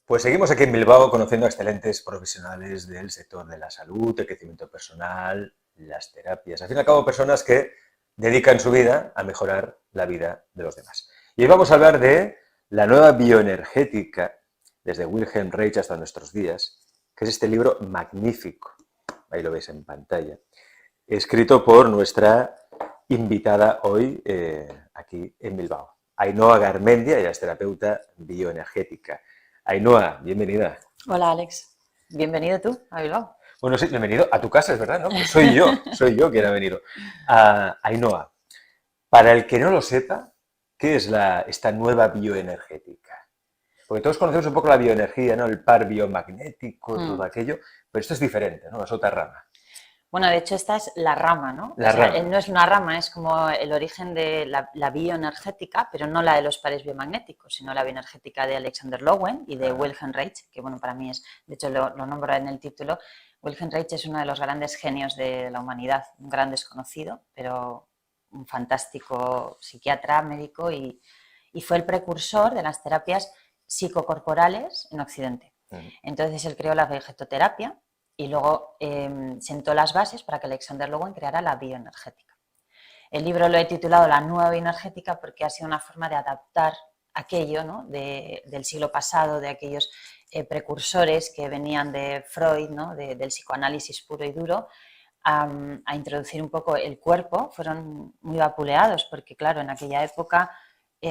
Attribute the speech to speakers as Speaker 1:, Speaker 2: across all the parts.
Speaker 1: Pues seguimos aquí en Bilbao conociendo a excelentes profesionales del sector de la salud, el crecimiento personal, las terapias. Al fin y al cabo, personas que dedican su vida a mejorar la vida de los demás. Y hoy vamos a hablar de la nueva bioenergética, desde Wilhelm Reich hasta nuestros días, que es este libro magnífico, ahí lo veis en pantalla, escrito por nuestra invitada hoy aquí en Bilbao, Ainhoa Garmendia, ella es terapeuta bioenergética. Ainhoa, bienvenida.
Speaker 2: Hola Alex, bienvenido tú a Bilbao.
Speaker 1: Bueno, sí, bienvenido a tu casa, es verdad, ¿no? Pues soy yo quien ha venido. Ainhoa, para el que no lo sepa, ¿qué es esta nueva bioenergética? Porque todos conocemos un poco la bioenergía, ¿no? El par biomagnético, todo aquello, pero esto es diferente, ¿no? Es otra rama.
Speaker 2: Bueno, de hecho esta es la rama, ¿no?
Speaker 1: La rama.
Speaker 2: No es una rama, es como el origen de la bioenergética, pero no la de los pares biomagnéticos, sino la bioenergética de Alexander Lowen y de Wilhelm Reich, que bueno, para mí es, de hecho lo nombro en el título. Wilhelm Reich es uno de los grandes genios de la humanidad, un gran desconocido, pero un fantástico psiquiatra, médico y fue el precursor de las terapias psicocorporales en Occidente. Entonces él creó la vegetoterapia y luego sentó las bases para que Alexander Lowen creara la bioenergética. El libro lo he titulado La nueva bioenergética porque ha sido una forma de adaptar aquello, ¿no? del siglo pasado, de aquellos precursores que venían de Freud, ¿no? del psicoanálisis puro y duro, a introducir un poco el cuerpo. Fueron muy vapuleados porque, claro, en aquella época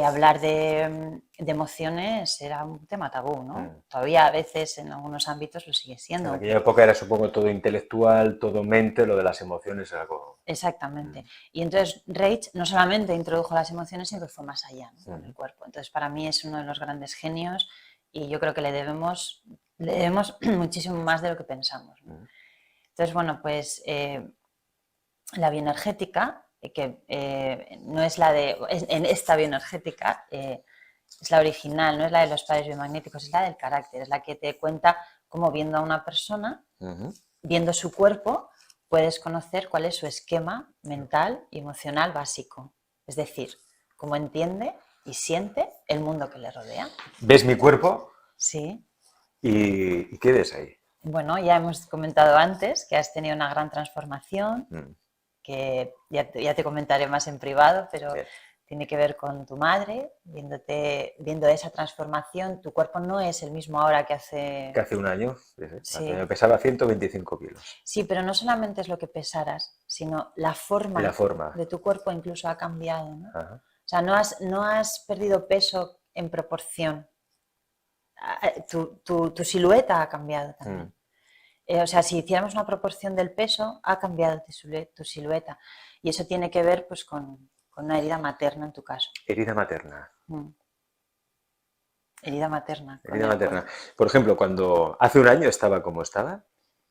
Speaker 2: hablar de emociones era un tema tabú, ¿no? Todavía a veces en algunos ámbitos lo sigue siendo.
Speaker 1: En aquella época era, supongo, todo intelectual, todo mente, lo de las emociones era algo...
Speaker 2: Exactamente. Y entonces Reich no solamente introdujo las emociones, sino que fue más allá, ¿no? Con el cuerpo. Entonces para mí es uno de los grandes genios y yo creo que le debemos muchísimo más de lo que pensamos, ¿no? Entonces, bueno, pues la bioenergética, que no es la de... En esta bioenergética es la original, no es la de los pares biomagnéticos, es la del carácter, es la que te cuenta cómo viendo a una persona, viendo su cuerpo, puedes conocer cuál es su esquema mental y emocional básico. Es decir, cómo entiende y siente el mundo que le rodea.
Speaker 1: ¿Ves mi cuerpo?
Speaker 2: Sí.
Speaker 1: ¿Y qué ves ahí?
Speaker 2: Bueno, ya hemos comentado antes que has tenido una gran transformación, que ya te comentaré más en privado, pero tiene que ver con tu madre, viendo esa transformación. Tu cuerpo no es el mismo ahora que hace...
Speaker 1: Que hace un año.
Speaker 2: Sí.
Speaker 1: Me pesaba 125 kilos.
Speaker 2: Sí, pero no solamente es lo que pesaras, sino la forma de tu cuerpo incluso ha cambiado, ¿no? O sea, no has perdido peso en proporción. Tu silueta ha cambiado también. O sea, si hiciéramos una proporción del peso, ha cambiado tu silueta. Y eso tiene que ver pues, con una herida materna en tu caso.
Speaker 1: Herida materna.
Speaker 2: Herida materna.
Speaker 1: Herida materna. Por ejemplo, cuando hace un año estaba como estaba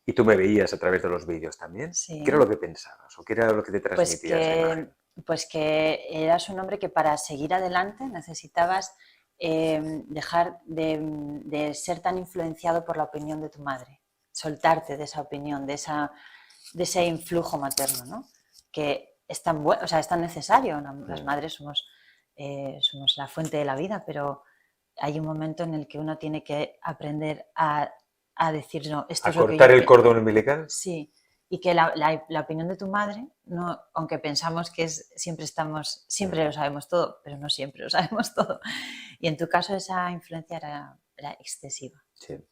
Speaker 1: y tú me veías a través de los vídeos también,
Speaker 2: Sí.
Speaker 1: ¿qué era lo que pensabas o qué era lo que te transmitía esa imagen?
Speaker 2: Pues que eras un hombre que para seguir adelante necesitabas dejar de ser tan influenciado por la opinión de tu madre, soltarte de esa opinión, de ese influjo materno, ¿no? Que es tan bueno, o sea, es tan necesario. Las madres somos la fuente de la vida, pero hay un momento en el que uno tiene que aprender a decir, no, esto es lo que yo...
Speaker 1: ¿A cortar el cordón umbilical?
Speaker 2: Sí. Y que la opinión de tu madre, no, aunque pensamos que siempre lo sabemos todo, pero no siempre lo sabemos todo. Y en tu caso esa influencia era excesiva.
Speaker 1: Sí.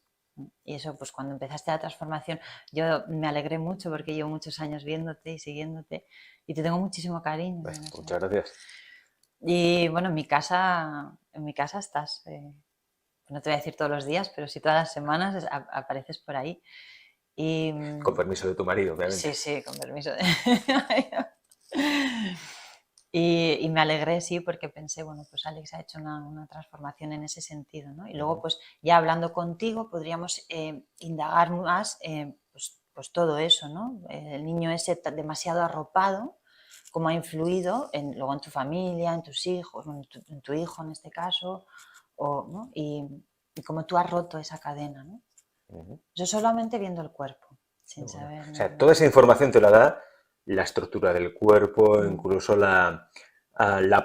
Speaker 2: Y eso, pues cuando empezaste la transformación, yo me alegré mucho porque llevo muchos años viéndote y siguiéndote y te tengo muchísimo cariño.
Speaker 1: Pues, muchas gracias.
Speaker 2: Y bueno, en mi casa estás, no te voy a decir todos los días, pero sí todas las semanas apareces por ahí. Y,
Speaker 1: con permiso de tu marido, obviamente.
Speaker 2: Sí, con permiso de y me alegré, sí, porque pensé, bueno, pues Alex ha hecho una transformación en ese sentido, ¿no? Y luego, pues ya hablando contigo, podríamos indagar más pues todo eso, ¿no? El niño ese demasiado arropado, cómo eso ha influido luego en tu familia, en tus hijos, en tu hijo en este caso, ¿no? Y cómo tú has roto esa cadena, ¿no? Yo solamente viendo el cuerpo, sin saber...
Speaker 1: O sea, toda esa información te la da la estructura del cuerpo, incluso la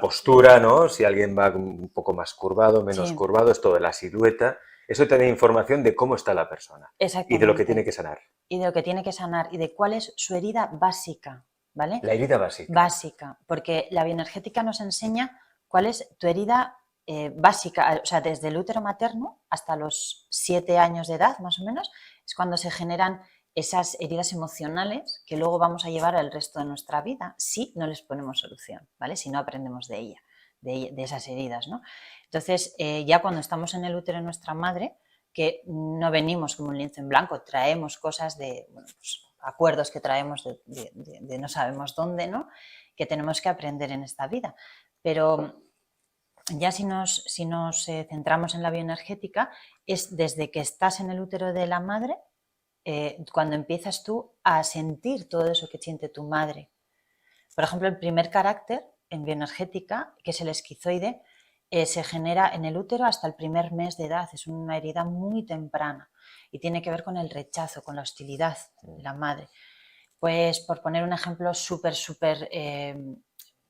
Speaker 1: postura, ¿no? Si alguien va un poco más curvado, menos curvado, es todo de la silueta. Eso te da información de cómo está la persona y de lo que tiene
Speaker 2: Exactamente.
Speaker 1: que sanar.
Speaker 2: Y de lo que tiene que sanar y de cuál es su herida básica, ¿vale?
Speaker 1: La herida básica.
Speaker 2: Básica, porque la bioenergética nos enseña cuál es tu herida básica, o sea, desde el útero materno hasta los 7 años de edad, más o menos, es cuando se generan esas heridas emocionales que luego vamos a llevar el resto de nuestra vida si no les ponemos solución, ¿vale? Si no aprendemos de ella, de esas heridas, ¿no? Entonces, ya cuando estamos en el útero de nuestra madre, que no venimos como un lienzo en blanco, traemos cosas de, bueno, pues, acuerdos que traemos de no sabemos dónde, ¿no? Que tenemos que aprender en esta vida. Pero ya si nos centramos en la bioenergética, es desde que estás en el útero de la madre, cuando empiezas tú a sentir todo eso que siente tu madre. Por ejemplo, el primer carácter en bioenergética, que es el esquizoide, se genera en el útero hasta el primer mes de edad. Es una herida muy temprana y tiene que ver con el rechazo, con la hostilidad de la madre. Pues por poner un ejemplo súper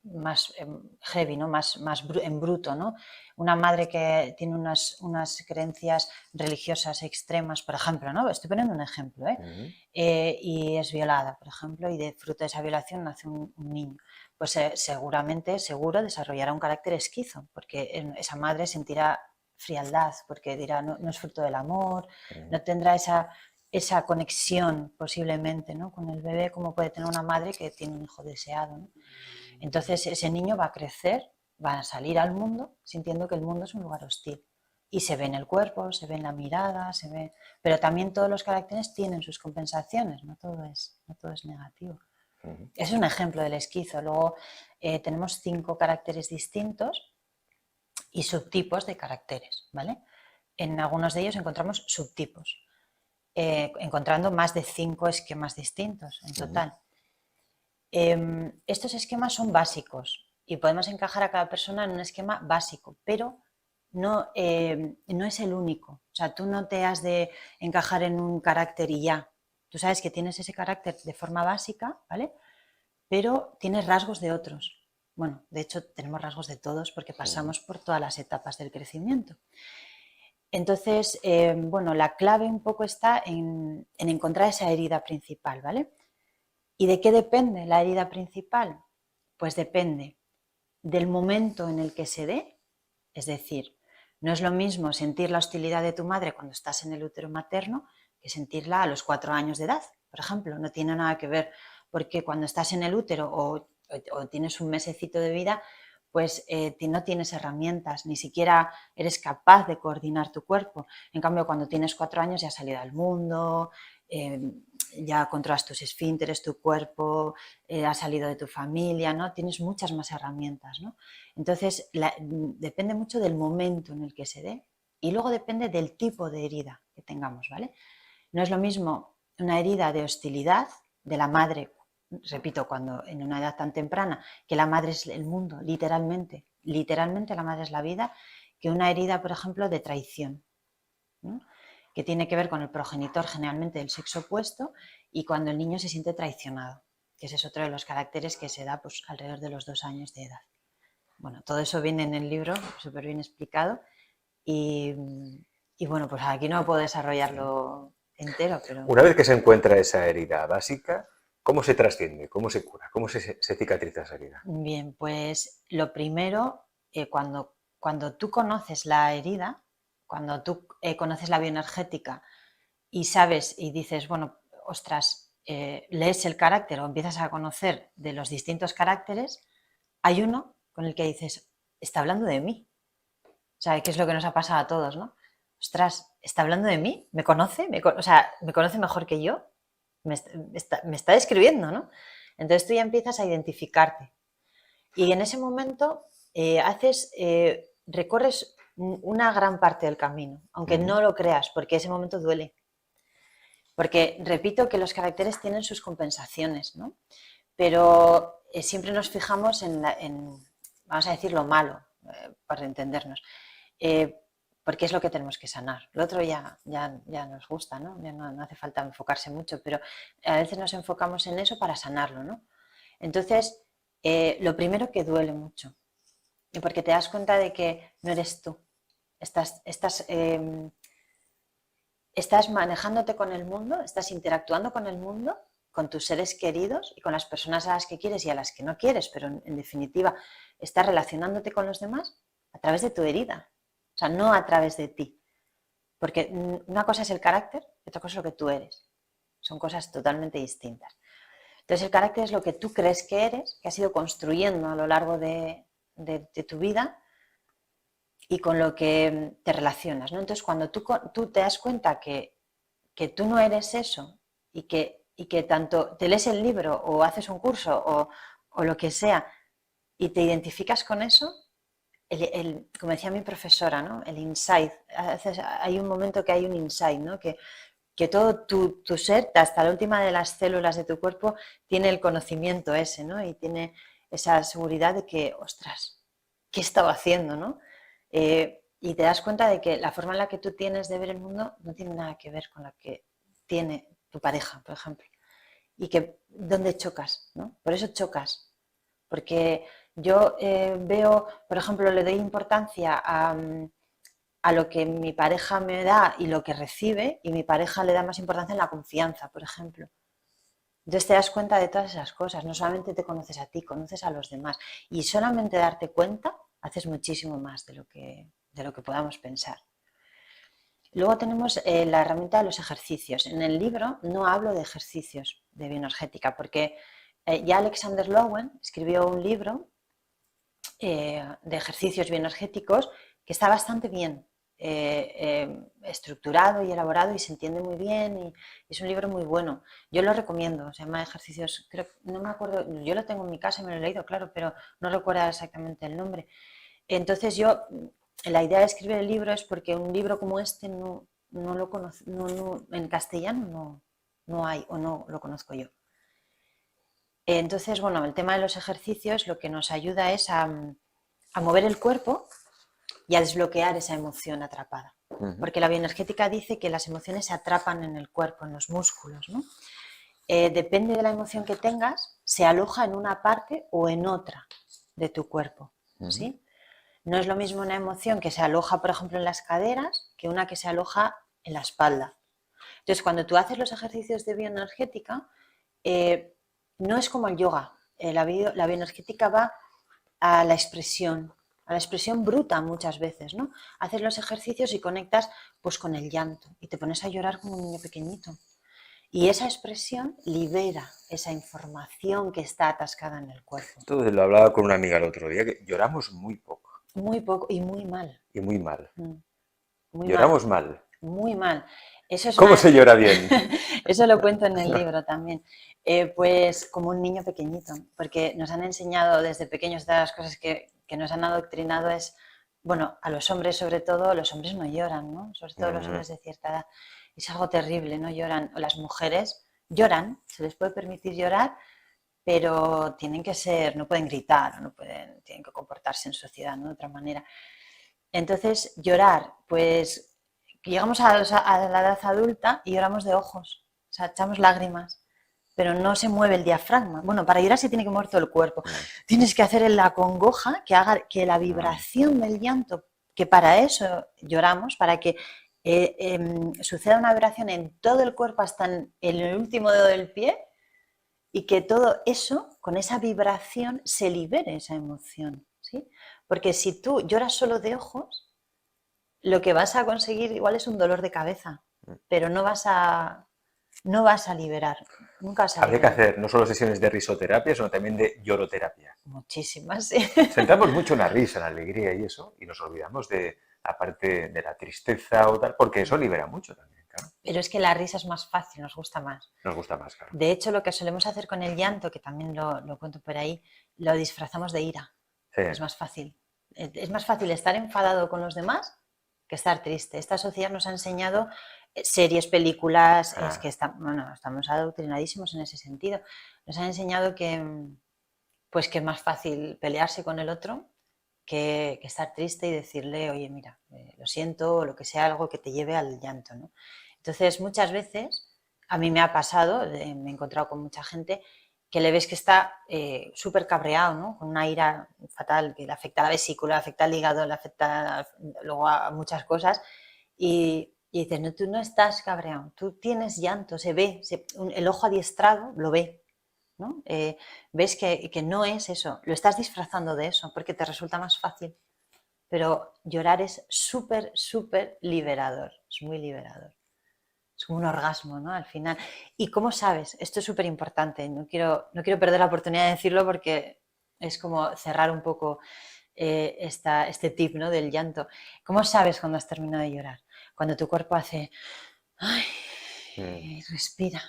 Speaker 2: más heavy, ¿no? más en bruto, ¿no? Una madre que tiene unas creencias religiosas extremas, por ejemplo, ¿no? Estoy poniendo un ejemplo, y es violada, por ejemplo, y de fruto de esa violación nace un niño. Pues seguro desarrollará un carácter esquizo, porque esa madre sentirá frialdad, porque dirá, no, no es fruto del amor, no tendrá esa conexión posiblemente, ¿no? Con el bebé, como puede tener una madre que tiene un hijo deseado, ¿no? Entonces ese niño va a crecer, va a salir al mundo sintiendo que el mundo es un lugar hostil. Y se ve en el cuerpo, se ve en la mirada, se ve... Pero también todos los caracteres tienen sus compensaciones, no todo es negativo. Es un ejemplo del esquizo. Luego tenemos 5 caracteres distintos y subtipos de caracteres, ¿vale? En algunos de ellos encontramos subtipos, encontrando más de 5 esquemas distintos en total. Estos esquemas son básicos y podemos encajar a cada persona en un esquema básico, pero no es el único. O sea, tú no te has de encajar en un carácter y ya. Tú sabes que tienes ese carácter de forma básica, ¿vale? Pero tienes rasgos de otros. Bueno, de hecho tenemos rasgos de todos porque pasamos por todas las etapas del crecimiento. Entonces, bueno, la clave un poco está en encontrar esa herida principal, ¿vale? ¿Y de qué depende la herida principal? Pues depende del momento en el que se dé, es decir, no es lo mismo sentir la hostilidad de tu madre cuando estás en el útero materno que sentirla a los 4 años de edad, por ejemplo. No tiene nada que ver, porque cuando estás en el útero o tienes un mesecito de vida, pues no tienes herramientas, ni siquiera eres capaz de coordinar tu cuerpo. En cambio, cuando tienes 4 años ya has salido al mundo, ya controlas tus esfínteres, tu cuerpo, has salido de tu familia, ¿no? Tienes muchas más herramientas, ¿no? Entonces, depende mucho del momento en el que se dé y luego depende del tipo de herida que tengamos, ¿vale? No es lo mismo una herida de hostilidad de la madre, repito, cuando en una edad tan temprana, que la madre es el mundo, literalmente la madre es la vida, que una herida, por ejemplo, de traición, ¿no? Que tiene que ver con el progenitor generalmente del sexo opuesto y cuando el niño se siente traicionado, que ese es otro de los caracteres que se da pues, alrededor de los 2 años de edad. Bueno, todo eso viene en el libro, súper bien explicado y bueno, pues aquí no puedo desarrollarlo entero, pero...
Speaker 1: Una vez que se encuentra esa herida básica, ¿cómo se trasciende? ¿Cómo se cura? ¿Cómo se cicatriza esa herida?
Speaker 2: Bien, pues lo primero, cuando tú conoces la herida, cuando tú conoces la bioenergética y sabes y dices, bueno, ostras, lees el carácter o empiezas a conocer de los distintos caracteres, hay uno con el que dices, está hablando de mí. O sea, ¿qué es lo que nos ha pasado a todos, no? Ostras, ¿está hablando de mí? ¿Me conoce? O sea, ¿me conoce mejor que yo? Me está describiendo, ¿no? Entonces tú ya empiezas a identificarte. Y en ese momento recorres una gran parte del camino, aunque no lo creas, porque ese momento duele. Porque repito que los caracteres tienen sus compensaciones, ¿no? Pero siempre nos fijamos vamos a decir, lo malo, para entendernos, porque es lo que tenemos que sanar. Lo otro ya nos gusta, ¿no? Ya no hace falta enfocarse mucho, pero a veces nos enfocamos en eso para sanarlo, ¿no? Entonces, lo primero que duele mucho, porque te das cuenta de que no eres tú. Estás estás manejándote con el mundo, estás interactuando con el mundo, con tus seres queridos y con las personas a las que quieres y a las que no quieres, pero en definitiva estás relacionándote con los demás a través de tu herida, o sea, no a través de ti. Porque una cosa es el carácter y otra cosa es lo que tú eres. Son cosas totalmente distintas. Entonces el carácter es lo que tú crees que eres, que has ido construyendo a lo largo de tu vida y con lo que te relacionas, ¿no? Entonces cuando tú te das cuenta que tú no eres eso y que tanto te lees el libro o haces un curso o lo que sea y te identificas con eso, como decía mi profesora, ¿no? El insight, hay un momento que hay un insight, ¿no? Que todo tu ser, hasta la última de las células de tu cuerpo, tiene el conocimiento ese, ¿no? Y tiene esa seguridad de que, ostras, ¿qué he estado haciendo, no? Y te das cuenta de que la forma en la que tú tienes de ver el mundo no tiene nada que ver con la que tiene tu pareja, por ejemplo. Y que dónde chocas, ¿no? Por eso chocas. Porque yo veo, por ejemplo, le doy importancia a lo que mi pareja me da y lo que recibe, y mi pareja le da más importancia en la confianza, por ejemplo. Entonces te das cuenta de todas esas cosas, no solamente te conoces a ti, conoces a los demás. Y solamente darte cuenta haces muchísimo más de lo que podamos pensar. Luego tenemos la herramienta de los ejercicios. En el libro no hablo de ejercicios de bioenergética, porque ya Alexander Lowen escribió un libro de ejercicios bioenergéticos que está bastante bien estructurado y elaborado y se entiende muy bien y es un libro muy bueno. Yo lo recomiendo, se llama Ejercicios, creo, no me acuerdo, yo lo tengo en mi casa y me lo he leído, claro, pero no recuerdo exactamente el nombre. Entonces la idea de escribir el libro es porque un libro como este no lo conozco, en castellano no hay o no lo conozco yo. Entonces, bueno, el tema de los ejercicios lo que nos ayuda es a mover el cuerpo y a desbloquear esa emoción atrapada. Porque la bioenergética dice que las emociones se atrapan en el cuerpo, en los músculos, ¿no? Depende de la emoción que tengas, se aloja en una parte o en otra de tu cuerpo, ¿sí? No es lo mismo una emoción que se aloja, por ejemplo, en las caderas que una que se aloja en la espalda. Entonces, cuando tú haces los ejercicios de bioenergética, no es como el yoga. La bioenergética va a la expresión bruta muchas veces, ¿no? Haces los ejercicios y conectas pues con el llanto y te pones a llorar como un niño pequeñito. Y esa expresión libera esa información que está atascada en el cuerpo.
Speaker 1: Entonces lo hablaba con una amiga el otro día, que lloramos muy poco.
Speaker 2: Muy poco y muy mal.
Speaker 1: Y muy mal.
Speaker 2: Muy
Speaker 1: Lloramos mal.
Speaker 2: Muy mal. Eso es
Speaker 1: ¿Cómo se llora bien?
Speaker 2: Eso lo cuento en el libro también. Pues como un niño pequeñito, porque nos han enseñado desde pequeños, de las cosas que nos han adoctrinado es, bueno, a los hombres sobre todo, los hombres no lloran, ¿no? Sobre todo los hombres de cierta edad. Es algo terrible, no lloran. O las mujeres lloran, se les puede permitir llorar, pero tienen que ser, no pueden gritar, tienen que comportarse en sociedad, ¿no? De otra manera. Entonces, llorar, pues llegamos a la edad adulta y lloramos de ojos, o sea, echamos lágrimas, pero no se mueve el diafragma. Bueno, para llorar se tiene que mover todo el cuerpo. Tienes que hacer la congoja que haga que la vibración del llanto, que para eso lloramos, para que suceda una vibración en todo el cuerpo hasta en el último dedo del pie y que todo eso, con esa vibración, se libere esa emoción, ¿sí? Porque si tú lloras solo de ojos, lo que vas a conseguir igual es un dolor de cabeza, pero no vas a liberar, nunca vas a
Speaker 1: Habría que
Speaker 2: liberar.
Speaker 1: hacer no solo sesiones de risoterapia, sino también de lloroterapia.
Speaker 2: Muchísimas, sí.
Speaker 1: Centramos mucho en la risa, en la alegría y eso, y nos olvidamos de la parte de la tristeza o tal, porque eso libera mucho también, claro.
Speaker 2: Pero es que la risa es más fácil, nos gusta más.
Speaker 1: Nos gusta más, claro.
Speaker 2: De hecho, lo que solemos hacer con el llanto, que también lo cuento por ahí, lo disfrazamos de ira.
Speaker 1: Sí.
Speaker 2: Es más fácil. Es más fácil estar enfadado con los demás que estar triste. Esta sociedad nos ha enseñado series, películas, es que estamos adoctrinadísimos en ese sentido. Nos han enseñado que es más fácil pelearse con el otro que estar triste y decirle, oye, mira, lo siento, o lo que sea, algo que te lleve al llanto, ¿no? Entonces, muchas veces, a mí me ha pasado, me he encontrado con mucha gente que le ves que está súper cabreado, ¿no? Con una ira fatal que le afecta a la vesícula, le afecta al hígado, le afecta luego a muchas cosas y Y dices, no, tú no estás cabreado, tú tienes llanto, se ve, el ojo adiestrado lo ve, ¿no? Ves que no es eso, lo estás disfrazando de eso porque te resulta más fácil. Pero llorar es súper, súper liberador, es muy liberador. Es como un orgasmo, ¿no? Al final. ¿Y cómo sabes? Esto es súper importante, no quiero perder la oportunidad de decirlo porque es como cerrar un poco este tip, ¿no? Del llanto. ¿Cómo sabes cuando has terminado de llorar? Cuando tu cuerpo hace, ¡ay! Respira.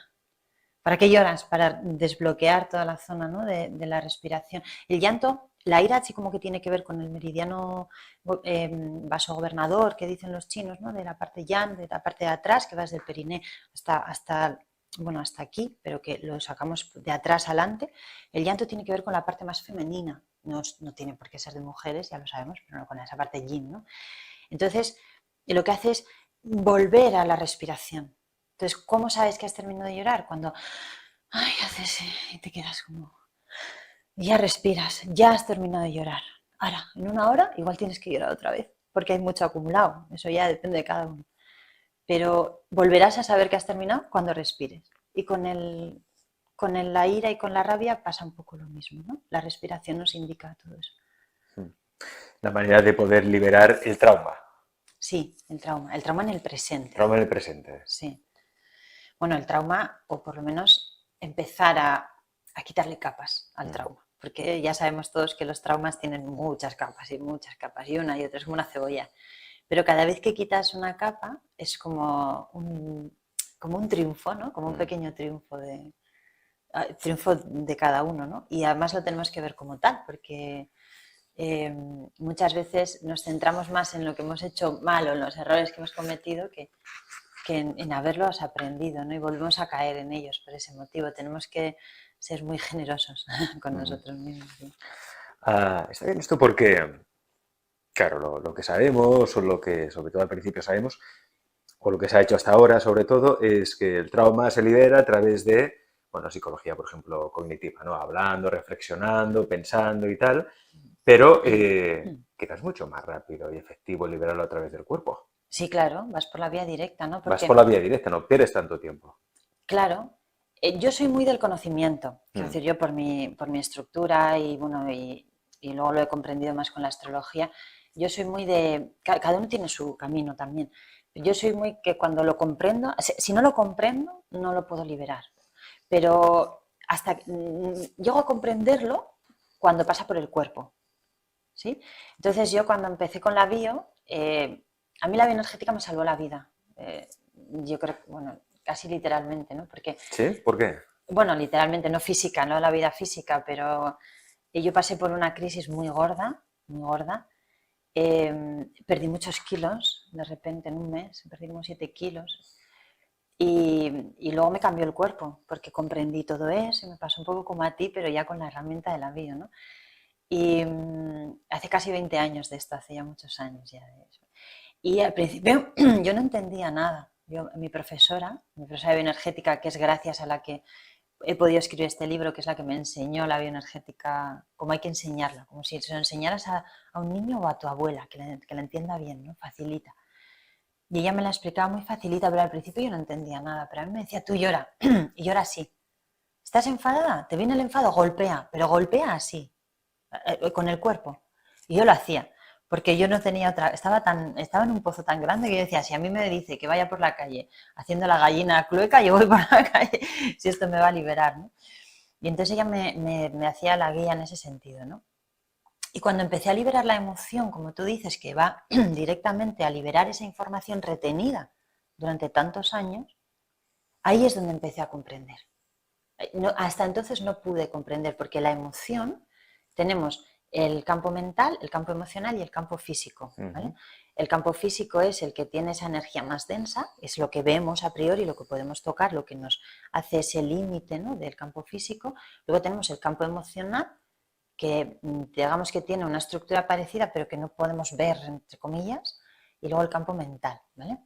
Speaker 2: ¿Para qué lloras? Para desbloquear toda la zona, ¿no? de la respiración. El llanto, la ira, sí como que tiene que ver con el meridiano vasogobernador que dicen los chinos, ¿no? De la parte yang, de la parte de atrás, que vas del periné hasta aquí, pero que lo sacamos de atrás adelante. El llanto tiene que ver con la parte más femenina. No tiene por qué ser de mujeres, ya lo sabemos, pero no con esa parte yin, ¿no? Entonces, lo que hace es volver a la respiración. Entonces, ¿cómo sabes que has terminado de llorar? Cuando haces y te quedas como... Ya respiras, ya has terminado de llorar. Ahora, en una hora igual tienes que llorar otra vez, porque hay mucho acumulado. Eso ya depende de cada uno. Pero volverás a saber que has terminado cuando respires. Y con la ira y con la rabia pasa un poco lo mismo, ¿no? La respiración nos indica todo eso.
Speaker 1: La manera de poder liberar el trauma.
Speaker 2: Sí, el trauma en el presente.
Speaker 1: Trauma en el presente.
Speaker 2: Sí. Bueno, el trauma, o por lo menos empezar a quitarle capas al trauma, porque ya sabemos todos que los traumas tienen muchas capas, y una y otra, es como una cebolla. Pero cada vez que quitas una capa es como un triunfo, ¿no? Como un pequeño triunfo de cada uno, ¿no? Y además lo tenemos que ver como tal, porque muchas veces nos centramos más en lo que hemos hecho mal o en los errores que hemos cometido que en haberlos aprendido, ¿no? Y volvemos a caer en ellos por ese motivo. Tenemos que ser muy generosos con nosotros mismos. ¿Sí?
Speaker 1: Está bien esto porque, claro, lo que sabemos, o lo que sobre todo al principio sabemos, o lo que se ha hecho hasta ahora sobre todo, es que el trauma se libera a través de, bueno, psicología, por ejemplo, cognitiva, ¿no? Hablando, reflexionando, pensando y tal, pero quizás mucho más rápido y efectivo liberarlo a través del cuerpo.
Speaker 2: Sí, claro, vas por la vía directa, ¿no?
Speaker 1: Vas por la vía directa, no pierdes tanto tiempo.
Speaker 2: Claro, yo soy muy del conocimiento, quiero decir, yo por mi estructura y bueno, y luego lo he comprendido más con la astrología, yo soy muy de, cada uno tiene su camino también, yo soy muy que cuando lo comprendo, si no lo comprendo, no lo puedo liberar, pero hasta llego a comprenderlo cuando pasa por el cuerpo, ¿sí? Entonces yo cuando empecé con la bio, a mí la bioenergética me salvó la vida, yo creo que, bueno, casi literalmente, ¿no? Porque,
Speaker 1: ¿Sí? ¿Por qué?
Speaker 2: bueno, literalmente, no física, no la vida física, pero yo pasé por una crisis muy gorda, muy gorda. Perdí muchos kilos, de repente en un mes, perdí como 7 kilos. Y luego me cambió el cuerpo, porque comprendí todo eso y me pasó un poco como a ti, pero ya con la herramienta de la bio, ¿no? Y hace casi 20 años de esto, hace ya muchos años ya de eso. Y al principio yo no entendía nada. Mi profesora de bioenergética, que es gracias a la que he podido escribir este libro, que es la que me enseñó la bioenergética, cómo hay que enseñarla, como si se lo enseñaras a un niño o a tu abuela, que la entienda bien, ¿no? Facilita. Y ella me la explicaba muy facilita, pero al principio yo no entendía nada. Pero a mí me decía, tú llora, y llora así. ¿Estás enfadada? ¿Te viene el enfado? Golpea, pero golpea así, con el cuerpo. Y yo lo hacía, porque yo no tenía otra, estaba en un pozo tan grande que yo decía, si a mí me dice que vaya por la calle haciendo la gallina clueca, yo voy por la calle, si esto me va a liberar, ¿no? Y entonces ella me hacía la guía en ese sentido, ¿no? Y cuando empecé a liberar la emoción, como tú dices, que va directamente a liberar esa información retenida durante tantos años, ahí es donde empecé a comprender. No, hasta entonces no pude comprender, porque la emoción, tenemos el campo mental, el campo emocional y el campo físico, ¿vale? El campo físico es el que tiene esa energía más densa, es lo que vemos a priori, lo que podemos tocar, lo que nos hace ese límite, ¿no? Del campo físico. Luego tenemos el campo emocional, que digamos que tiene una estructura parecida, pero que no podemos ver, entre comillas, y luego el campo mental, ¿vale?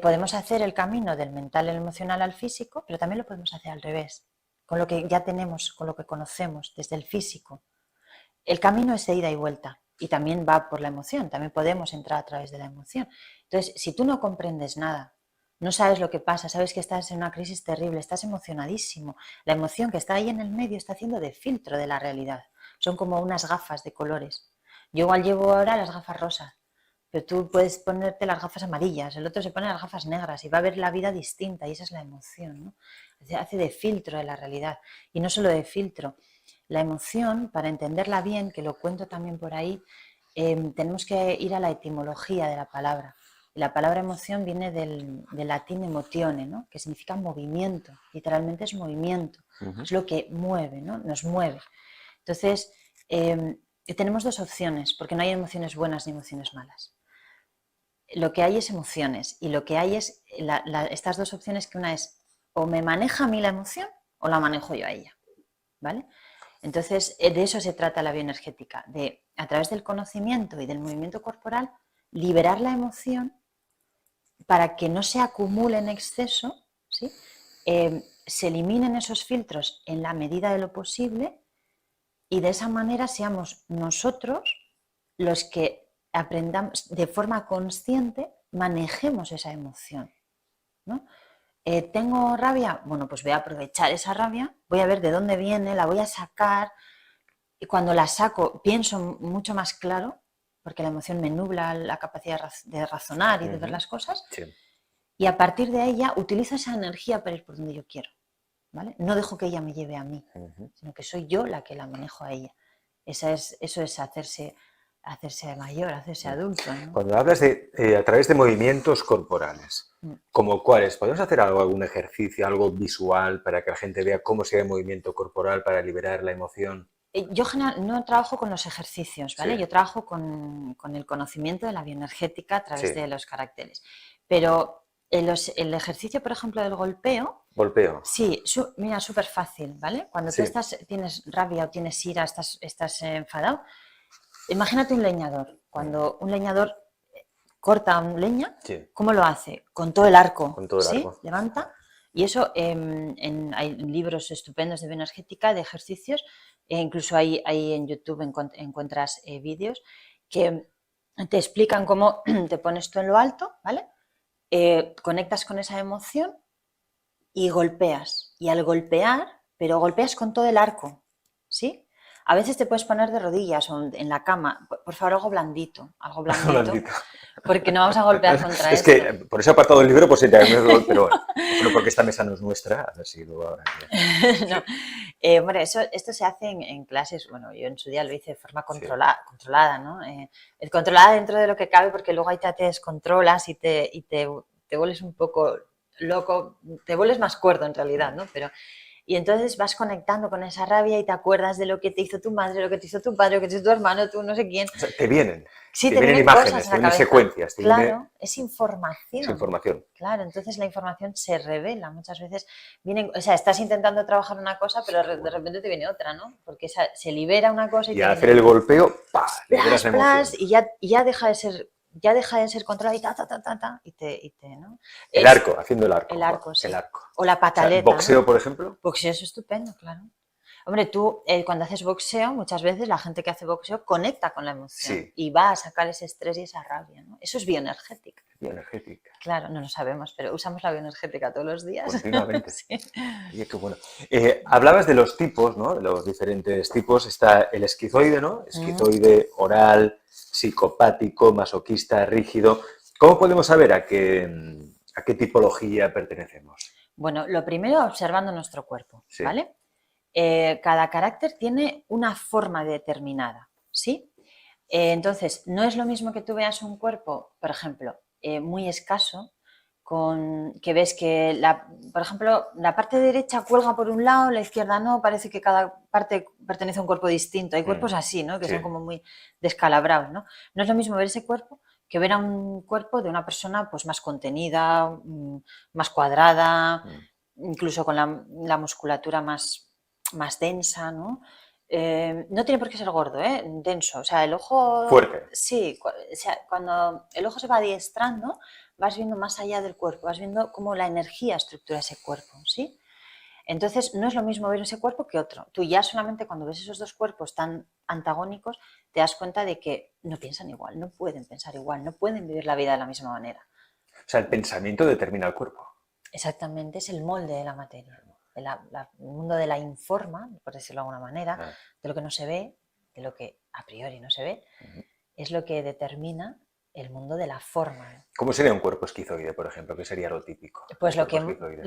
Speaker 2: Podemos hacer el camino del mental al emocional al físico, pero también lo podemos hacer al revés, con lo que ya tenemos, con lo que conocemos desde el físico. El camino es de ida y vuelta y también va por la emoción, también podemos entrar a través de la emoción. Entonces, si tú no comprendes nada, no sabes lo que pasa, sabes que estás en una crisis terrible, estás emocionadísimo, la emoción que está ahí en el medio está haciendo de filtro de la realidad. Son como unas gafas de colores. Yo igual llevo ahora las gafas rosas, pero tú puedes ponerte las gafas amarillas, el otro se pone las gafas negras y va a ver la vida distinta y esa es la emoción, ¿no? Hace de filtro de la realidad y no solo de filtro. La emoción, para entenderla bien, que lo cuento también por ahí, tenemos que ir a la etimología de la palabra. La palabra emoción viene del latín emotione, ¿no? Que significa movimiento, literalmente es movimiento, es lo que mueve, ¿no? Nos mueve. Entonces, tenemos dos opciones, porque no hay emociones buenas ni emociones malas. Lo que hay es emociones y lo que hay es estas dos opciones, que una es o me maneja a mí la emoción o la manejo yo a ella, ¿vale? Entonces, de eso se trata la bioenergética, de a través del conocimiento y del movimiento corporal liberar la emoción para que no se acumule en exceso, ¿sí? Se eliminen esos filtros en la medida de lo posible y de esa manera seamos nosotros los que aprendamos de forma consciente, manejemos esa emoción, ¿no? ¿Tengo rabia? Bueno, pues voy a aprovechar esa rabia, voy a ver de dónde viene, la voy a sacar y cuando la saco pienso mucho más claro, porque la emoción me nubla la capacidad de razonar y de ver las cosas,
Speaker 1: Sí.
Speaker 2: y a partir de ella utilizo esa energía para ir por donde yo quiero, ¿vale? No dejo que ella me lleve a mí, sino que soy yo la que la manejo a ella. Eso es hacerse mayor, hacerse adulto, ¿no?
Speaker 1: Cuando hablas de a través de movimientos corporales, ¿como cuáles? ¿Podemos hacer algún ejercicio, algo visual para que la gente vea cómo se ve el movimiento corporal para liberar la emoción?
Speaker 2: Yo no trabajo con los ejercicios, ¿vale?
Speaker 1: Sí.
Speaker 2: Yo trabajo con el conocimiento de la bioenergética a través
Speaker 1: Sí.
Speaker 2: de los caracteres. Pero el ejercicio, por ejemplo, del golpeo,
Speaker 1: Golpeo.
Speaker 2: sí, mira, súper fácil, ¿vale? Cuando
Speaker 1: Sí.
Speaker 2: tú tienes rabia o tienes ira, estás enfadado, imagínate un leñador. Cuando un leñador corta una leña,
Speaker 1: Sí.
Speaker 2: ¿cómo lo hace? Con todo el arco,
Speaker 1: Con todo el
Speaker 2: ¿sí?
Speaker 1: arco.
Speaker 2: Levanta. Y eso hay libros estupendos de bioenergética, de ejercicios, e incluso hay en YouTube encuentras vídeos que te explican cómo te pones tú en lo alto, ¿vale? Conectas con esa emoción y golpeas. Y al golpear, pero golpeas con todo el arco, ¿sí? A veces te puedes poner de rodillas o en la cama. Por favor, algo blandito,
Speaker 1: Blandito.
Speaker 2: porque no vamos a golpear contra
Speaker 1: Es
Speaker 2: esto.
Speaker 1: que por eso he apartado el libro, por si te pero bueno, solo porque esta mesa no es nuestra, a ver si luego ahora...
Speaker 2: No. Bueno, esto se hace en clases, bueno, yo en su día lo hice de forma
Speaker 1: Sí.
Speaker 2: controlada, ¿no? Controlada dentro de lo que cabe, porque luego ahí te descontrolas y te vuelves un poco loco, te vuelves más cuerdo en realidad, ¿no? Y entonces vas conectando con esa rabia y te acuerdas de lo que te hizo tu madre, lo que te hizo tu padre, lo que te hizo tu hermano, tú no sé quién.
Speaker 1: O sea, te vienen.
Speaker 2: Sí,
Speaker 1: te vienen
Speaker 2: cosas
Speaker 1: imágenes,
Speaker 2: en
Speaker 1: te
Speaker 2: la
Speaker 1: vienen
Speaker 2: cabeza.
Speaker 1: secuencias.
Speaker 2: Claro, es información.
Speaker 1: Es información.
Speaker 2: Claro, entonces la información se revela. Muchas veces o sea, estás intentando trabajar una cosa, pero de repente te viene otra, ¿no? Porque se libera una cosa
Speaker 1: y al hacer el golpeo, ¡pah! Liberas la emoción.
Speaker 2: y ya deja de ser controlada y ¿no?
Speaker 1: El arco, haciendo el arco.
Speaker 2: El arco, sí.
Speaker 1: El arco.
Speaker 2: O la pataleta.
Speaker 1: O sea, boxeo,
Speaker 2: ¿no?
Speaker 1: por ejemplo.
Speaker 2: Boxeo es estupendo, claro. Hombre, tú cuando haces boxeo, muchas veces la gente que hace boxeo conecta con la emoción y va a sacar ese estrés y esa rabia, ¿no? Eso es bioenergética.
Speaker 1: Bioenergética.
Speaker 2: Claro, no lo sabemos, pero usamos la bioenergética todos los días.
Speaker 1: Continuamente.
Speaker 2: Sí.
Speaker 1: Oye, qué bueno. Hablabas de los tipos, ¿no? De los diferentes tipos. Está el esquizoide, ¿no? Esquizoide oral, psicopático, masoquista, rígido. ¿Cómo podemos saber a qué tipología pertenecemos?
Speaker 2: Bueno, lo primero, observando nuestro cuerpo, ¿vale? Cada carácter tiene una forma determinada, ¿sí? Entonces, no es lo mismo que tú veas un cuerpo, por ejemplo, muy escaso, que ves que, por ejemplo, la parte derecha cuelga por un lado, la izquierda no, parece que cada parte pertenece a un cuerpo distinto. Hay cuerpos así, ¿no? Que son como muy descalabrados, ¿no? No es lo mismo ver ese cuerpo que ver a un cuerpo de una persona pues más contenida, más cuadrada, incluso con la musculatura más densa, ¿no? No tiene por qué ser gordo, denso. O sea, el ojo...
Speaker 1: Fuerte.
Speaker 2: Sí, o sea, cuando el ojo se va adiestrando, vas viendo más allá del cuerpo, vas viendo cómo la energía estructura ese cuerpo, ¿sí? Entonces, no es lo mismo ver ese cuerpo que otro. Tú ya solamente cuando ves esos dos cuerpos tan antagónicos, te das cuenta de que no piensan igual, no pueden pensar igual, no pueden vivir la vida de la misma manera.
Speaker 1: O sea, el pensamiento determina el cuerpo.
Speaker 2: Exactamente, es el molde de la materia. El mundo de la informa, por decirlo de alguna manera, de lo que no se ve, de lo que a priori no se ve, es lo que determina el mundo de la forma.
Speaker 1: ¿Cómo sería un cuerpo esquizoide, por ejemplo? ¿Qué sería lo típico?
Speaker 2: Pues lo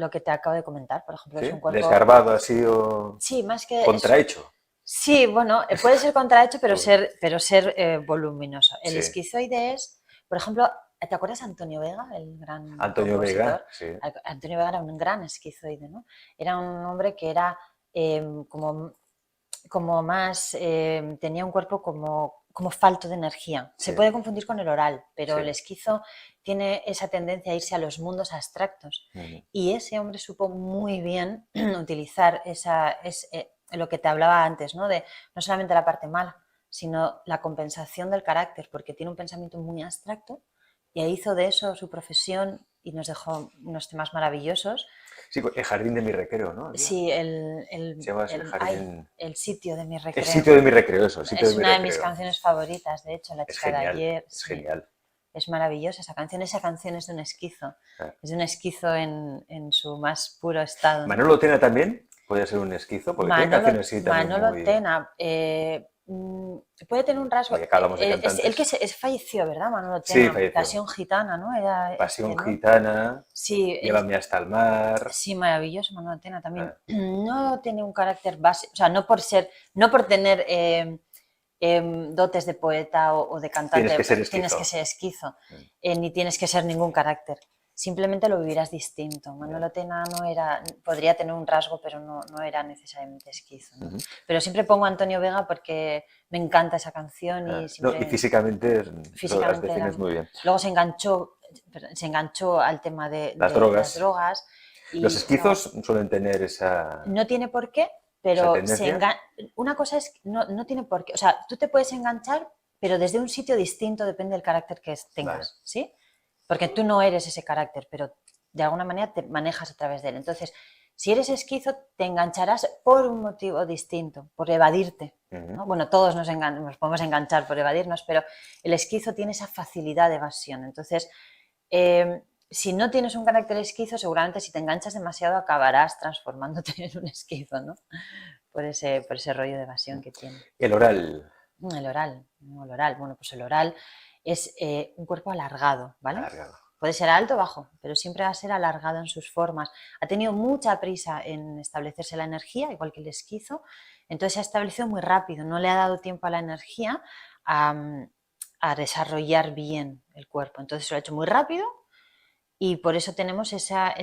Speaker 2: que te acabo de comentar, por ejemplo,
Speaker 1: ¿Sí?
Speaker 2: es un cuerpo...
Speaker 1: ¿Desgarbado así o
Speaker 2: sí, más que
Speaker 1: contrahecho?
Speaker 2: Sí, bueno, puede ser contrahecho, pero ser voluminoso. El
Speaker 1: Sí.
Speaker 2: esquizoide es, por ejemplo, ¿te acuerdas de Antonio Vega, el gran
Speaker 1: Antonio
Speaker 2: compositor?
Speaker 1: Vega, sí.
Speaker 2: Antonio Vega era un gran esquizoide, ¿no? Era un hombre que era como más, tenía un cuerpo como falto de energía.
Speaker 1: Sí.
Speaker 2: Se puede confundir con el oral, pero
Speaker 1: Sí.
Speaker 2: el esquizo tiene esa tendencia a irse a los mundos abstractos. Y ese hombre supo muy bien utilizar lo que te hablaba antes, ¿no? De no solamente la parte mala, sino la compensación del carácter, porque tiene un pensamiento muy abstracto y hizo de eso su profesión y nos dejó unos temas maravillosos.
Speaker 1: Sí, el jardín de mi recreo, ¿no?
Speaker 2: Sí,
Speaker 1: Se llama el jardín...
Speaker 2: el sitio de mi recreo.
Speaker 1: El sitio de mi recreo, eso.
Speaker 2: Es una de mis canciones favoritas, de hecho, La chica de ayer.
Speaker 1: Es genial.
Speaker 2: Es maravillosa esa canción. Esa canción es de un esquizo. Es de un esquizo en su más puro estado.
Speaker 1: ¿Manolo Tena también puede ser un esquizo? Porque tiene canciones así también
Speaker 2: Manolo Tena puede tener un rasgo. El que falleció, ¿verdad? Manolo Tena.
Speaker 1: Sí, falleció.
Speaker 2: Pasión gitana, ¿no? Era
Speaker 1: Pasión gitana.
Speaker 2: Sí.
Speaker 1: Llévame hasta el mar.
Speaker 2: Sí, maravilloso, Manolo Tena también. No tiene un carácter básico, o sea, no por tener dotes de poeta o de cantante, tienes que ser esquizo, ni tienes que ser ningún carácter. Simplemente lo vivirás distinto. Manolo Tena podría tener un rasgo, pero no era necesariamente esquizo, ¿no? Pero siempre pongo a Antonio Vega porque me encanta esa canción y siempre...
Speaker 1: y físicamente las defines muy bien.
Speaker 2: Luego se enganchó al tema de las drogas. Y
Speaker 1: los esquizos suelen tener esa...
Speaker 2: No tiene por qué, pero una cosa es, no tiene por qué. O sea, tú te puedes enganchar, pero desde un sitio distinto, depende del carácter que tengas, vale. ¿Sí? Porque tú no eres ese carácter, pero de alguna manera te manejas a través de él. Entonces, si eres esquizo, te engancharás por un motivo distinto, por evadirte, ¿no? Bueno, todos nos podemos enganchar por evadirnos, pero el esquizo tiene esa facilidad de evasión. Entonces, si no tienes un carácter esquizo, seguramente si te enganchas demasiado acabarás transformándote en un esquizo, ¿no? Por ese rollo de evasión que tiene.
Speaker 1: ¿El oral?
Speaker 2: El oral. Bueno, pues el oral es un cuerpo alargado, ¿vale?
Speaker 1: Alargado.
Speaker 2: Puede ser alto o bajo, pero siempre va a ser alargado en sus formas. Ha tenido mucha prisa en establecerse la energía, igual que el esquizo, entonces se ha establecido muy rápido, no le ha dado tiempo a la energía a desarrollar bien el cuerpo. Entonces lo ha hecho muy rápido y por eso tenemos esa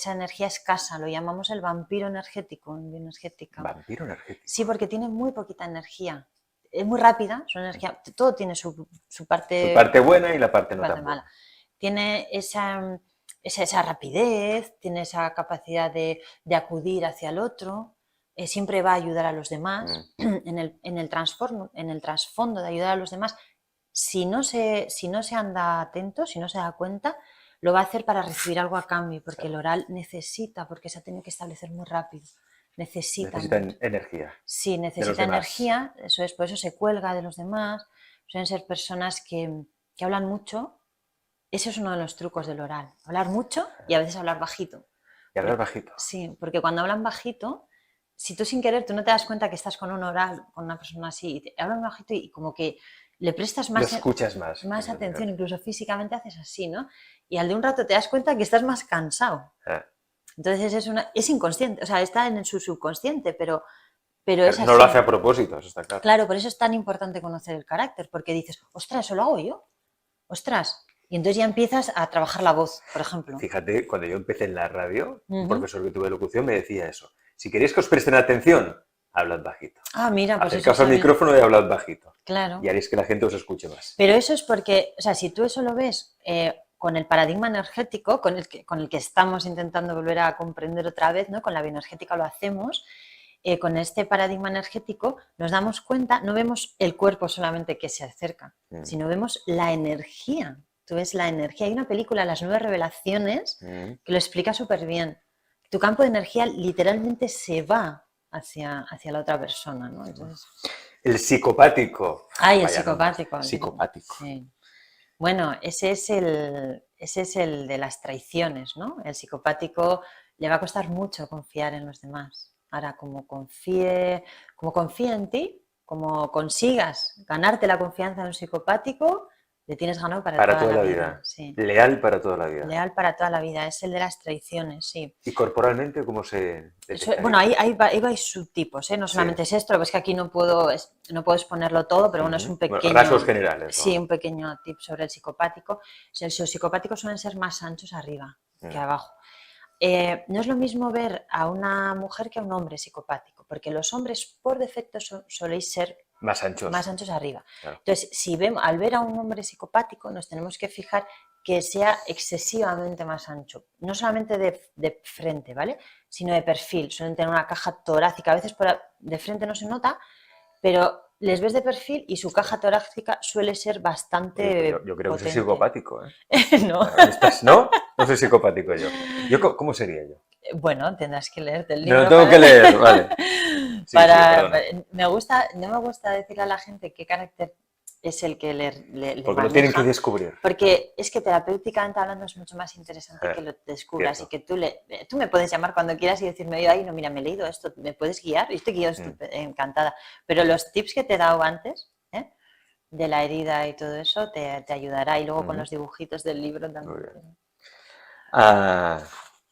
Speaker 2: energía escasa, lo llamamos el vampiro energético en bioenergética.
Speaker 1: ¿Vampiro energético?
Speaker 2: Sí, porque tiene muy poquita energía. Es muy rápida, su energía, todo tiene su parte...
Speaker 1: Su parte buena y la parte no tan
Speaker 2: mala.
Speaker 1: buena.
Speaker 2: Tiene esa rapidez, tiene esa capacidad de acudir hacia el otro, siempre va a ayudar a los demás, en el trasfondo de ayudar a los demás. Si no se anda atento, si no se da cuenta, lo va a hacer para recibir algo a cambio, porque el oral necesita, porque se ha tenido que establecer muy rápido. Necesita
Speaker 1: energía.
Speaker 2: Sí, necesita energía, eso es, por eso se cuelga de los demás. Suelen ser personas que hablan mucho. Ese es uno de los trucos del oral, hablar mucho y a veces hablar bajito.
Speaker 1: ¿Y hablar bajito?
Speaker 2: Sí, porque cuando hablan bajito, si tú sin querer, tú no te das cuenta que estás con un oral, con una persona así, y te hablan bajito y como que le prestas más,
Speaker 1: lo escuchas más
Speaker 2: atención, incluso físicamente haces así, ¿no? Y al de un rato te das cuenta que estás más cansado. Entonces es inconsciente, o sea, está en su subconsciente, pero es así.
Speaker 1: No lo hace a propósito, eso está claro.
Speaker 2: Claro, por eso es tan importante conocer el carácter, porque dices, ostras, eso lo hago yo, ostras. Y entonces ya empiezas a trabajar la voz, por ejemplo.
Speaker 1: Fíjate, cuando yo empecé en la radio, un profesor que tuve de locución me decía eso. Si queréis que os presten atención, hablad bajito.
Speaker 2: Ah, mira, pues
Speaker 1: acercaos al micrófono y hablad bajito.
Speaker 2: Claro.
Speaker 1: Y haréis que la gente os escuche más.
Speaker 2: Pero eso es porque, o sea, si tú eso lo ves con el paradigma energético, con el que estamos intentando volver a comprender otra vez, ¿no? Con la bioenergética lo hacemos, con este paradigma energético nos damos cuenta, no vemos el cuerpo solamente que se acerca, sino vemos la energía. Tú ves la energía. Hay una película, Las 9 revelaciones, que lo explica súper bien. Tu campo de energía literalmente se va hacia la otra persona, ¿no? Entonces...
Speaker 1: El psicopático.
Speaker 2: Ay, el
Speaker 1: Vaya nombre.
Speaker 2: psicopático.
Speaker 1: Psicopático.
Speaker 2: Sí. Bueno, ese es el de las traiciones, ¿no? El psicopático le va a costar mucho confiar en los demás. Ahora, como confíe en ti, como consigas ganarte la confianza de un psicopático, le tienes ganado para
Speaker 1: Para
Speaker 2: toda
Speaker 1: toda
Speaker 2: la
Speaker 1: la
Speaker 2: vida.
Speaker 1: vida.
Speaker 2: Sí.
Speaker 1: Leal para toda la vida.
Speaker 2: Leal para toda la vida, es el de las traiciones, sí.
Speaker 1: ¿Y corporalmente cómo se detectaría?
Speaker 2: Bueno, ahí hay subtipos, ¿eh? No solamente es esto, lo que es que aquí no puedo exponerlo todo, pero bueno, es un
Speaker 1: Bueno,
Speaker 2: pequeño...
Speaker 1: rasgos generales, ¿no?
Speaker 2: Sí, un pequeño tip sobre el psicopático. Los psicopáticos suelen ser más anchos arriba que abajo. No es lo mismo ver a una mujer que a un hombre psicopático, porque los hombres por defecto soléis ser
Speaker 1: más anchos
Speaker 2: arriba.
Speaker 1: Claro.
Speaker 2: Entonces, al ver a un hombre psicopático, nos tenemos que fijar que sea excesivamente más ancho, no solamente de frente, ¿vale? Sino de perfil. Suelen tener una caja torácica, a veces de frente no se nota, pero les ves de perfil y su caja torácica suele ser bastante
Speaker 1: yo creo
Speaker 2: potente.
Speaker 1: que soy psicopático, ¿eh?
Speaker 2: No.
Speaker 1: ¿No? No soy psicopático yo. ¿Cómo sería yo?
Speaker 2: Bueno, tendrás que leerte el libro.
Speaker 1: Me lo tengo que leer, vale. Sí,
Speaker 2: no me gusta decirle a la gente qué carácter es el que le
Speaker 1: porque
Speaker 2: maneja,
Speaker 1: lo tienen que descubrir.
Speaker 2: porque es que terapéuticamente hablando es mucho más interesante que lo descubras y que tú me puedes llamar cuando quieras y decirme, ay, no, mira, me he leído esto, ¿me puedes guiar? Y estoy encantada. Pero los tips que te he dado antes, de la herida y todo eso, te ayudará. Y luego con los dibujitos del libro también.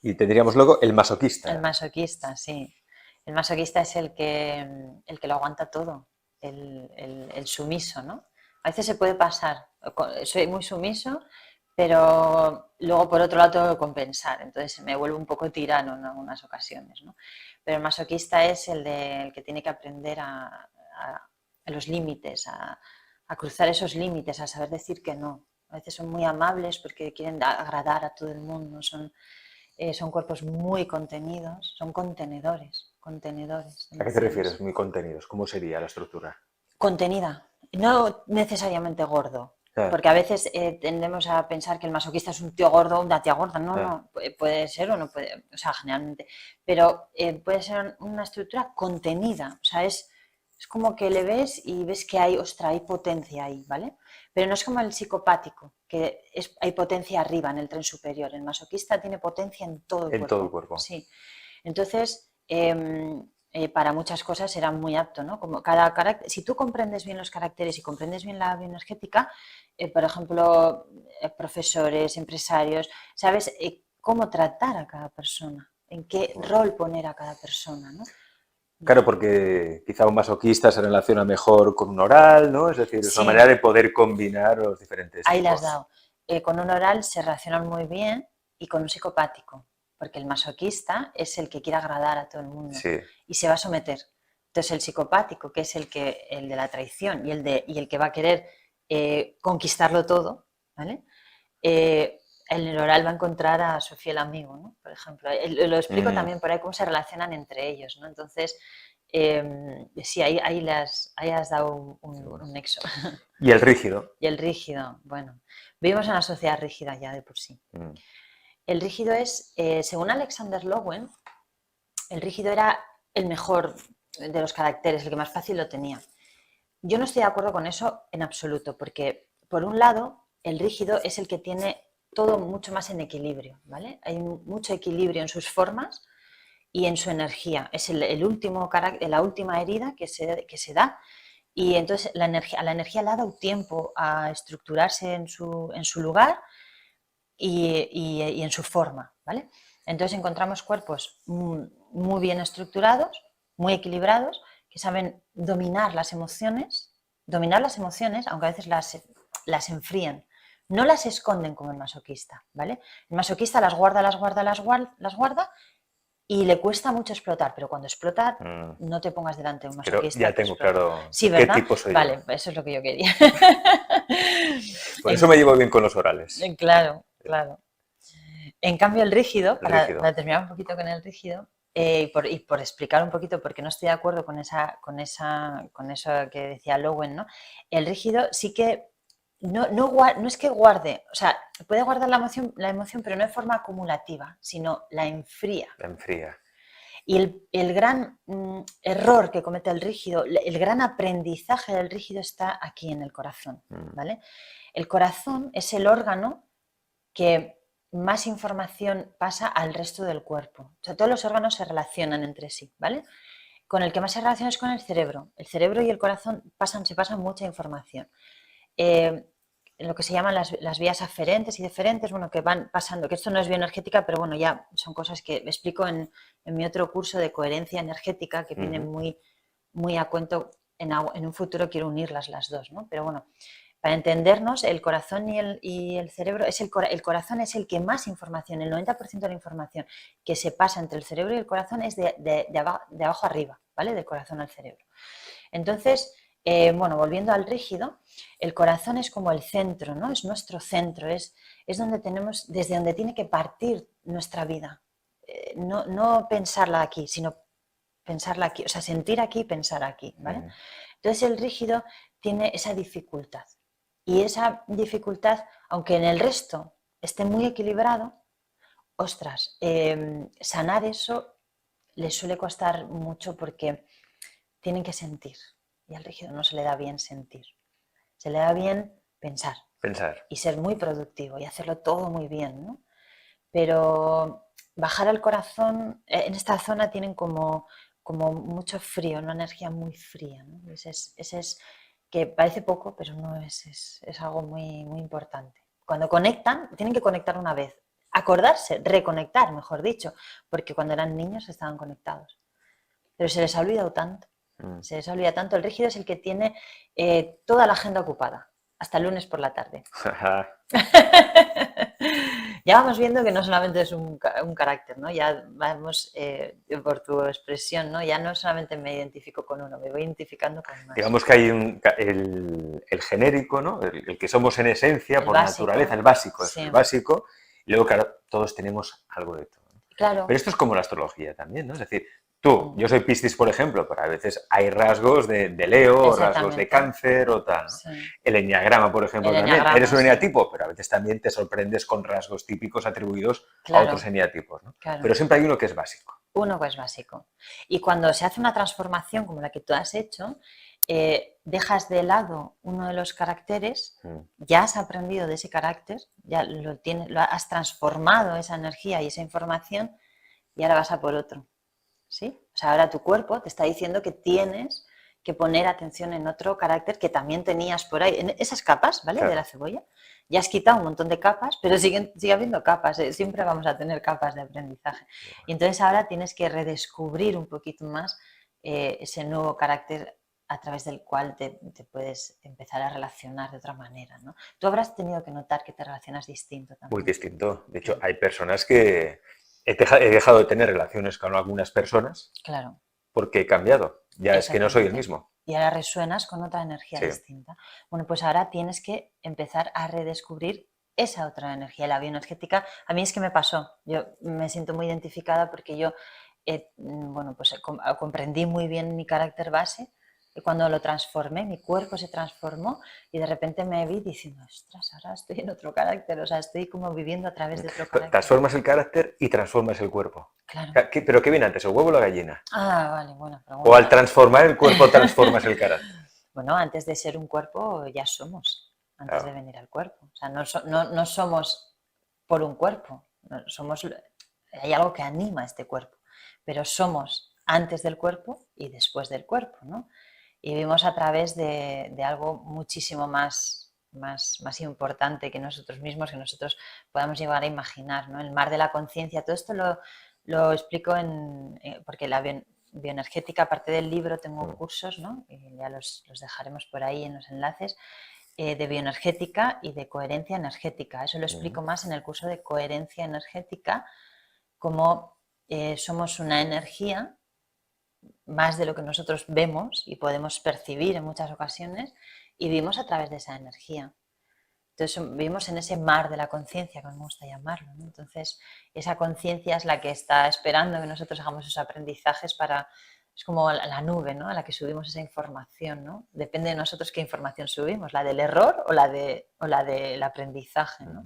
Speaker 1: Y tendríamos luego el masoquista.
Speaker 2: El masoquista, sí. El masoquista es el que lo aguanta todo, el sumiso, ¿no? A veces se puede pasar, soy muy sumiso, pero luego por otro lado tengo que compensar, entonces me vuelvo un poco tirano en algunas ocasiones, ¿no? Pero el masoquista es el que tiene que aprender a los límites, a cruzar esos límites, a saber decir que no. A veces son muy amables porque quieren agradar a todo el mundo, son cuerpos muy contenidos, son contenedores.
Speaker 1: ¿A qué te refieres, muy contenidos? ¿Cómo sería la estructura?
Speaker 2: Contenida, no necesariamente gordo, porque a veces tendemos a pensar que el masoquista es un tío gordo o una tía gorda, no, puede ser o no puede, o sea, generalmente, pero puede ser una estructura contenida, o sea, es como que le ves y ves que hay potencia ahí, ¿vale? Pero no es como el psicopático, que hay potencia arriba en el tren superior. El masoquista tiene potencia en todo el cuerpo.
Speaker 1: En todo el cuerpo.
Speaker 2: Sí. Entonces, para muchas cosas será muy apto, ¿no? Como si tú comprendes bien los caracteres y comprendes bien la bioenergética, por ejemplo, profesores, empresarios, sabes cómo tratar a cada persona, en qué rol poner a cada persona, ¿no?
Speaker 1: Claro, porque quizá un masoquista se relaciona mejor con un oral, ¿no? Es decir, es una manera de poder combinar los diferentes
Speaker 2: Ahí
Speaker 1: tipos.
Speaker 2: le has dado. Con un oral se relacionan muy bien y con un psicopático, porque el masoquista es el que quiere agradar a todo el mundo y se va a someter. Entonces el psicopático, que es el de la traición y el que va a querer conquistarlo todo, ¿vale? En el oral va a encontrar a su fiel amigo, ¿no? Por ejemplo. Lo explico también por ahí cómo se relacionan entre ellos, ¿no? Entonces, sí, ahí has dado un nexo.
Speaker 1: ¿Y el rígido?
Speaker 2: Y el rígido, bueno, vivimos en una sociedad rígida ya de por sí. El rígido es, según Alexander Lowen, el rígido era el mejor de los caracteres, el que más fácil lo tenía. Yo no estoy de acuerdo con eso en absoluto, porque por un lado, el rígido es el que tiene todo mucho más en equilibrio, ¿vale? Hay mucho equilibrio en sus formas y en su energía. Es el último carácter, la última herida que se da, y entonces a la energía le ha dado tiempo a estructurarse en su lugar y en su forma, ¿vale? Entonces encontramos cuerpos muy bien estructurados, muy equilibrados, que saben dominar las emociones, aunque a veces las enfrían. No las esconden como el masoquista, ¿vale? El masoquista las guarda y le cuesta mucho explotar, pero cuando explota no te pongas delante de un masoquista.
Speaker 1: Pero ya tengo claro
Speaker 2: qué
Speaker 1: tipo soy yo.
Speaker 2: Vale, eso es lo que yo quería.
Speaker 1: Por eso me llevo bien con los orales.
Speaker 2: Claro. En cambio, el rígido, para terminar un poquito con el rígido, y por explicar un poquito por qué no estoy de acuerdo con eso que decía Lowen, ¿no? El rígido sí que no es que guarde, o sea, puede guardar la emoción, pero no de forma acumulativa, sino la enfría. Y el gran error que comete el rígido, el gran aprendizaje del rígido está aquí en el corazón, ¿vale? El corazón es el órgano que más información pasa al resto del cuerpo. O sea, todos los órganos se relacionan entre sí, ¿vale? Con el que más se relaciona es con el cerebro. El cerebro y el corazón se pasan mucha información. Lo que se llaman las vías aferentes y deferentes, bueno, que van pasando, que esto no es bioenergética, pero bueno, ya son cosas que explico en mi otro curso de coherencia energética, que viene muy a cuento, en un futuro quiero unirlas las dos, ¿no? Pero bueno, para entendernos, el corazón y el cerebro, el corazón es el que más información, el 90% de la información que se pasa entre el cerebro y el corazón es de abajo arriba, ¿vale? Del corazón al cerebro. Entonces, bueno, volviendo al rígido, el corazón es como el centro, ¿no? Es nuestro centro, es donde tenemos, desde donde tiene que partir nuestra vida. No pensarla aquí, sino pensarla aquí, o sea, sentir aquí y pensar aquí, ¿vale? Entonces el rígido tiene esa dificultad. Y esa dificultad, aunque en el resto esté muy equilibrado, ostras, sanar eso les suele costar mucho porque tienen que sentir. Y al rígido no se le da bien sentir. Se le da bien pensar. Y ser muy productivo y hacerlo todo muy bien, ¿no? Pero bajar al corazón, en esta zona tienen como mucho frío, una energía muy fría, ¿no? Ese es que parece poco, pero no es algo muy, muy importante. Cuando conectan, tienen que conectar una vez. Acordarse, reconectar, mejor dicho, porque cuando eran niños estaban conectados. Pero se les ha olvidado tanto. Se les olvida tanto. El rígido es el que tiene toda la agenda ocupada, hasta el lunes por la tarde. Ya vamos viendo que no solamente es un carácter, ¿no? Ya vamos, por tu expresión, ¿no? Ya no solamente me identifico con uno, me voy identificando con más.
Speaker 1: Digamos que hay el genérico, ¿no? El que somos en esencia,
Speaker 2: el
Speaker 1: por
Speaker 2: básico,
Speaker 1: naturaleza, el básico,
Speaker 2: sí.
Speaker 1: es el básico, y luego, claro, todos tenemos algo de todo.
Speaker 2: Claro.
Speaker 1: Pero esto es como la astrología también, ¿no? Es decir, tú, yo soy Piscis, por ejemplo, pero a veces hay rasgos de Leo, o rasgos de Cáncer o tal, ¿no?
Speaker 2: Sí.
Speaker 1: El eneagrama, por ejemplo, también. Eres un eneatipo, pero a veces también te sorprendes con rasgos típicos atribuidos a otros eneatipos, ¿no?
Speaker 2: Claro.
Speaker 1: Pero siempre hay uno que es básico.
Speaker 2: Uno que es básico. Y cuando se hace una transformación como la que tú has hecho, dejas de lado uno de los caracteres, ya has aprendido de ese carácter, ya lo has transformado esa energía y esa información y ahora vas a por otro. ¿Sí? O sea, ahora tu cuerpo te está diciendo que tienes que poner atención en otro carácter que también tenías por ahí, en esas capas, ¿vale? Claro. De la cebolla. Ya has quitado un montón de capas, pero sigue habiendo capas, siempre vamos a tener capas de aprendizaje. Y entonces ahora tienes que redescubrir un poquito más ese nuevo carácter a través del cual te puedes empezar a relacionar de otra manera, ¿no? Tú habrás tenido que notar que te relacionas distinto también.
Speaker 1: Muy distinto. De hecho, hay personas que he dejado de tener relaciones con algunas personas.
Speaker 2: Claro.
Speaker 1: Porque he cambiado. Ya es que no soy el mismo.
Speaker 2: Y ahora resuenas con otra energía distinta. Bueno, pues ahora tienes que empezar a redescubrir esa otra energía. La bioenergética, a mí es que me pasó. Yo me siento muy identificada porque yo, bueno, pues comprendí muy bien mi carácter base y cuando lo transformé, mi cuerpo se transformó y de repente me vi diciendo, ostras, ahora estoy en otro carácter, o sea, estoy como viviendo a través de otro carácter.
Speaker 1: Transformas el carácter y transformas el cuerpo.
Speaker 2: Claro.
Speaker 1: ¿Pero qué viene antes, el huevo o la gallina?
Speaker 2: Ah, vale, buena pregunta.
Speaker 1: ¿O al transformar el cuerpo transformas el carácter?
Speaker 2: Bueno, antes de ser un cuerpo ya somos, antes de venir al cuerpo. O sea, no somos por un cuerpo, hay algo que anima este cuerpo, pero somos antes del cuerpo y después del cuerpo, ¿no? Y vivimos a través de algo muchísimo más importante que nosotros mismos, que nosotros podamos llegar a imaginar, ¿no? El mar de la conciencia, todo esto lo explico porque la bioenergética, aparte del libro, tengo cursos, ¿no? Y ya los dejaremos por ahí en los enlaces, de bioenergética y de coherencia energética. Eso lo explico más en el curso de coherencia energética, cómo somos una energía más de lo que nosotros vemos y podemos percibir en muchas ocasiones y vivimos a través de esa energía. Entonces vivimos en ese mar de la conciencia, como me gusta llamarlo, ¿no? Entonces esa conciencia es la que está esperando que nosotros hagamos esos aprendizajes es como la nube, ¿no? A la que subimos esa información, ¿no? Depende de nosotros qué información subimos, la del error o la del aprendizaje, ¿no?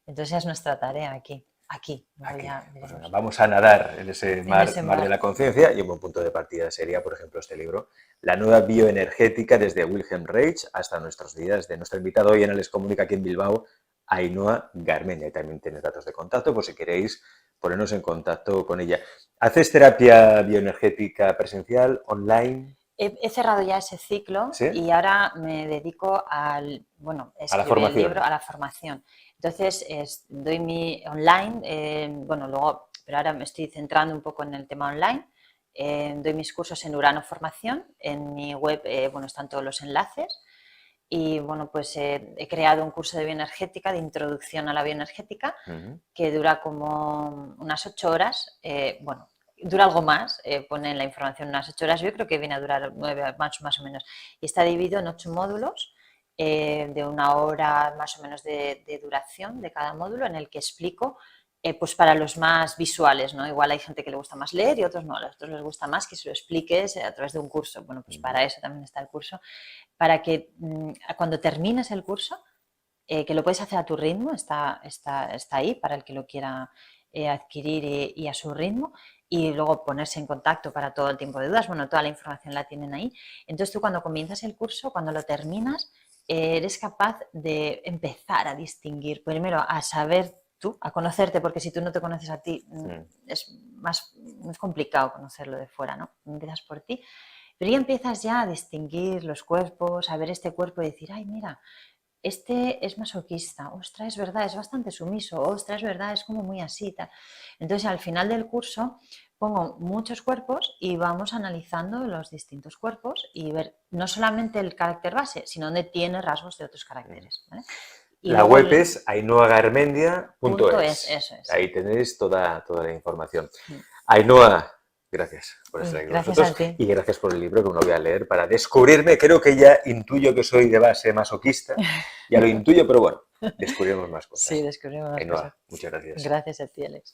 Speaker 2: Entonces esa es nuestra tarea aquí. aquí. Luego
Speaker 1: Aquí.
Speaker 2: ya
Speaker 1: Pues
Speaker 2: veremos.
Speaker 1: bueno, vamos a nadar en ese mar,
Speaker 2: ese
Speaker 1: mar de
Speaker 2: mar.
Speaker 1: la conciencia, y un buen punto de partida sería, por ejemplo, este libro, La nueva bioenergética desde Wilhelm Reich hasta nuestros días, de nuestro invitado hoy en Les Comunica aquí en Bilbao, Ainhoa Garmendia. Y también tienes datos de contacto por si queréis ponernos en contacto con ella. ¿Haces terapia bioenergética presencial, online?
Speaker 2: He cerrado ya ese ciclo,
Speaker 1: ¿Sí?
Speaker 2: y ahora me dedico al, bueno,
Speaker 1: A la
Speaker 2: escribir el
Speaker 1: formación.
Speaker 2: libro, a la formación. Entonces, doy mi online, bueno, luego, pero ahora me estoy centrando un poco en el tema online. Doy mis cursos en Urano Formación, en mi web, bueno, están todos los enlaces. Y bueno, pues he creado un curso de bioenergética, de introducción a la bioenergética, que dura como unas 8 horas. Bueno, dura algo más, pone en la información unas 8 horas, yo creo que viene a durar 9 más o menos. Y está dividido en 8 módulos de 1 hora más o menos de duración de cada módulo, en el que explico, pues para los más visuales, ¿no? Igual hay gente que le gusta más leer y otros no, a otros les gusta más que se lo expliques a través de un curso. Bueno, pues para eso también está el curso, para que cuando termines el curso, que lo puedes hacer a tu ritmo, está ahí para el que lo quiera adquirir y a su ritmo, y luego ponerse en contacto para todo el tiempo de dudas. Bueno, toda la información la tienen ahí. Entonces tú, cuando comienzas el curso, cuando lo terminas, eres capaz de empezar a distinguir, primero a saber tú, a conocerte, porque si tú no te conoces a ti, es complicado conocerlo de fuera, ¿no? Empiezas por ti. Pero ya empiezas ya a distinguir los cuerpos, a ver este cuerpo y decir, ay, mira, este es masoquista, ostras, es verdad, es bastante sumiso, ostras, es verdad, es como muy así. Tal. Entonces, al final del curso pongo muchos cuerpos y vamos analizando los distintos cuerpos y ver no solamente el carácter base, sino donde tiene rasgos de otros caracteres. ¿Vale? Y
Speaker 1: la web es ainhoagarmendia.es.
Speaker 2: Eso es.
Speaker 1: Ahí tenéis toda la información. Ainhoa, gracias por estar aquí con
Speaker 2: Gracias
Speaker 1: nosotros,
Speaker 2: a ti.
Speaker 1: y gracias por el libro, que me lo voy a leer para descubrirme. Creo que ya intuyo que soy de base masoquista, ya lo intuyo, pero bueno, descubriremos más cosas.
Speaker 2: Sí, descubrimos más
Speaker 1: Ainhoa,
Speaker 2: cosas.
Speaker 1: muchas gracias.
Speaker 2: Gracias a ti, Alex.